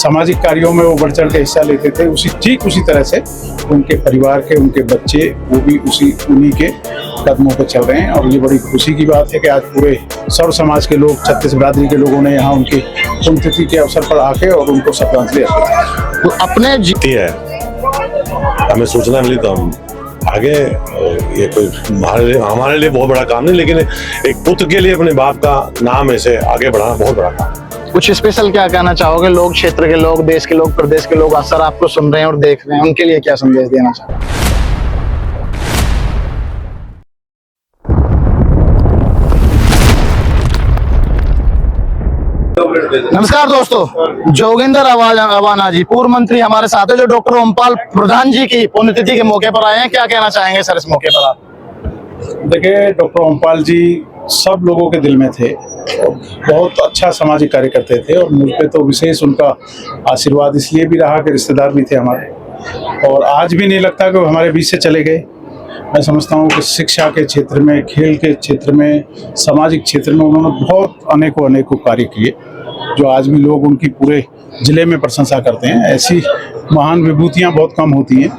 सामाजिक कार्यों में वो बढ़ चढ़ के हिस्सा लेते थे, उसी तरह से उनके परिवार के उनके बच्चे वो भी उन्हीं के कदमों पर चल रहे हैं। और ये बड़ी खुशी की बात है कि आज पूरे सर्व समाज के लोग, छत्तीस बिरादरी के लोगों ने यहाँ उनकी पुण्यतिथि के अवसर पर आके और उनको श्रद्धांजलि अर्पित की। तो अपने जीती है, हमें सूचना मिली तो हम आगे, ये कोई हमारे लिए बहुत बड़ा काम नहीं, लेकिन एक पुत्र के लिए अपने बाप का नाम ऐसे आगे बढ़ाना बहुत बड़ा काम। कुछ स्पेशल क्या कहना चाहोगे? लोग, क्षेत्र के लोग, देश के लोग, प्रदेश के लोग अक्सर आपको सुन रहे हैं और देख रहे हैं, उनके लिए क्या संदेश देना चाहोगे? नमस्कार दोस्तों, जोगिंदर अवाना जी पूर्व मंत्री हमारे साथ है, जो डॉक्टर ओमपाल प्रधान जी की पुण्यतिथि के मौके पर आए हैं। क्या कहना चाहेंगे सर इस मौके पर आप? देखिए, डॉक्टर ओमपाल जी सब लोगों के दिल में थे, बहुत अच्छा सामाजिक कार्य करते थे और मुझ पे तो विशेष उनका आशीर्वाद इसलिए भी रहा कि रिश्तेदार भी थे हमारे, और आज भी नहीं लगता कि वो हमारे बीच से चले गए। मैं समझता हूँ कि शिक्षा के क्षेत्र में, खेल के क्षेत्र में, सामाजिक क्षेत्र में उन्होंने बहुत अनेकों कार्य किए, जो आज भी लोग उनकी पूरे जिले में प्रशंसा करते हैं। ऐसी महान विभूतियाँ बहुत कम होती हैं,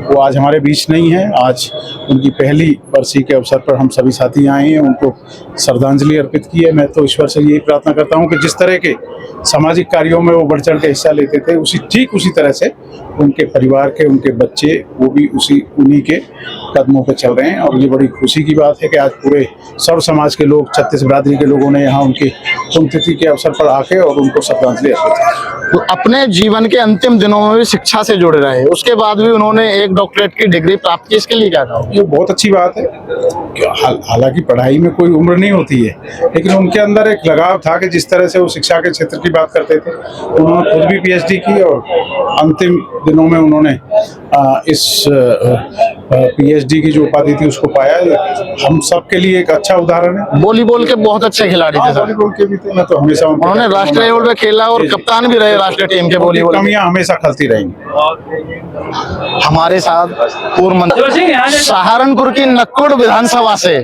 वो आज हमारे बीच नहीं है। आज उनकी पहली बरसी के अवसर पर हम सभी साथी आए हैं, उनको श्रद्धांजलि अर्पित की है। मैं तो ईश्वर से यही प्रार्थना करता हूँ कि जिस तरह के सामाजिक कार्यों में वो बढ़ चढ़ के हिस्सा लेते थे, उसी तरह से उनके परिवार के उनके बच्चे वो भी उन्हीं के कदमों पर चल रहे हैं। और ये बड़ी खुशी की बात है कि आज पूरे सर्व समाज के लोग, छत्तीस बिरादरी के लोगों ने यहाँ उनकी पुण्यतिथि के अवसर पर आके और उनको श्रद्धांजलि अर्पित की। तो अपने जीवन के अंतिम दिनों में भी शिक्षा से जुड़े रहे, उसके बाद भी उन्होंने एक डॉक्टरेट की डिग्री प्राप्त की, इसके लिए क्या कहोगे? ये बहुत अच्छी बात है। हालांकि पढ़ाई में कोई उम्र नहीं होती है, लेकिन उनके अंदर एक लगाव था कि जिस तरह से वो शिक्षा के क्षेत्र की बात करते थे, उन्होंने खुद भी पीएचडी की और अंतिम दिनों में उन्होंने इस पीएचडी की जो उपाधि थी उसको पाया। हम सब के लिए एक अच्छा उदाहरण है। वॉलीबॉल के बहुत अच्छे खिलाड़ी थे सर। वॉलीबॉल के भी थे, मैं तो हमेशा उन्होंने राष्ट्रीय लेवल पे खेला और कप्तान भी रहे राष्ट्रीय टीम के। वॉलीबॉल कमियां हमेशा खलती रहेंगी। हमारे साथ पूर्व मंत्री सहारनपुर की नक्कुड़ विधानसभा से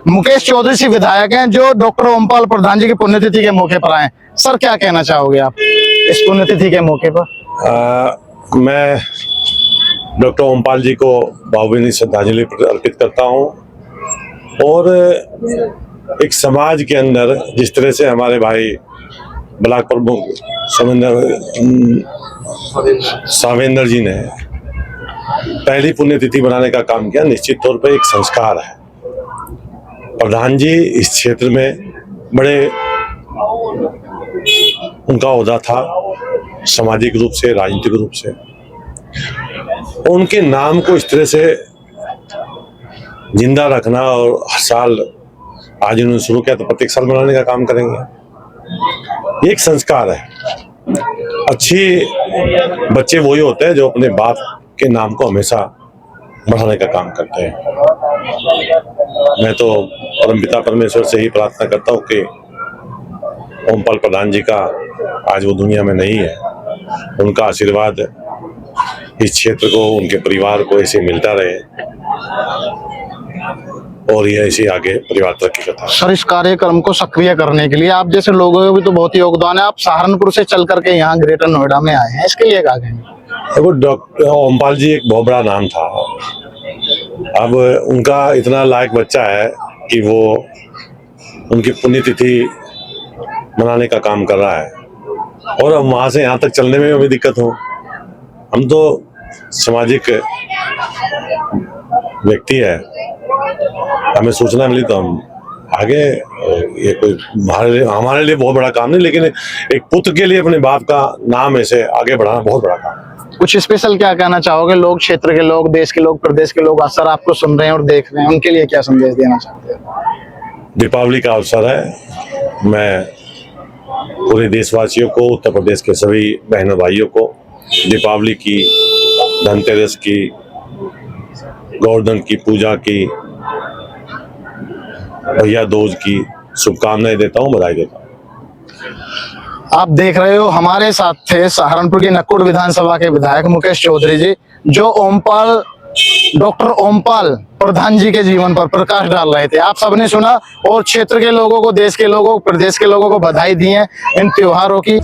मुकेश चौधरी जी विधायक हैं, जो डॉक्टर ओमपाल प्रधान जी की पुण्यतिथि के मौके पर आए। सर क्या कहना चाहोगे आप इस पुण्यतिथि के मौके पर? मैं डॉक्टर ओमपाल जी को भावभीनी श्रद्धांजलि अर्पित करता हूं, और एक समाज के अंदर जिस तरह से हमारे भाई ब्लॉक प्रमुख सावेंद्र जी ने पहली पुण्यतिथि बनाने का काम किया, निश्चित तौर पर एक संस्कार है। प्रधान जी इस क्षेत्र में बड़े उनका ओहदा था, सामाजिक रूप से, राजनीतिक रूप से। उनके नाम को इस तरह से जिंदा रखना, और हर साल आज उन्होंने शुरू किया तो प्रत्येक साल बनाने का काम करेंगे, ये एक संस्कार है। अच्छी बच्चे वही होते हैं जो अपने बाप के नाम को हमेशा बढ़ाने का काम करते हैं। मैं तो परमपिता परमेश्वर से ही प्रार्थना करता हूँ कि ओमपाल प्रधान जी का आज वो दुनिया में नहीं है, उनका आशीर्वाद इस क्षेत्र को, उनके परिवार को ऐसे मिलता रहे, और ये ऐसे आगे परिवार तरक्की करता है। सर, इस कार्यक्रम को सक्रिय करने के लिए आप जैसे लोगों का भी तो बहुत ही योगदान है। आप सहारनपुर से चल करके यहाँ ग्रेटर नोएडा में आए हैं, इसके लिए क्या कहेंगे? देखो, डॉक्टर ओमपाल जी एक बहुत बड़ा नाम था। अब उनका इतना लायक बच्चा है कि वो उनकी पुण्यतिथि मनाने का काम कर रहा है, और अब वहां से यहाँ तक चलने में हमें दिक्कत हो। हम तो सामाजिक व्यक्ति है, हमें सूचना मिली तो हम आगे, ये कोई हमारे लिए बहुत बड़ा काम नहीं, लेकिन एक पुत्र के लिए अपने बाप का नाम ऐसे आगे बढ़ाना बहुत बड़ा काम। कुछ स्पेशल क्या कहना चाहोगे? लोग, क्षेत्र के लोग, देश के लोग, प्रदेश के लोग अक्सर आपको सुन रहे हैं और देख रहे हैं, उनके लिए क्या संदेश देना चाहते हैं? दीपावली का अवसर है, मैं पूरे देशवासियों को, उत्तर प्रदेश के सभी बहनों भाइयों को दीपावली की, धनतेरस की, गोवर्धन की पूजा की, भैया दूज की शुभकामनाएं देता हूँ, बधाई देता हूँ। आप देख रहे हो हमारे साथ थे सहारनपुर की नक्कुड़ विधानसभा के विधायक मुकेश चौधरी जी, जो डॉक्टर ओमपाल प्रधान जी के जीवन पर प्रकाश डाल रहे थे। आप सबने सुना, और क्षेत्र के लोगों को, देश के लोगों को, प्रदेश के लोगों को बधाई दी है इन त्योहारों की।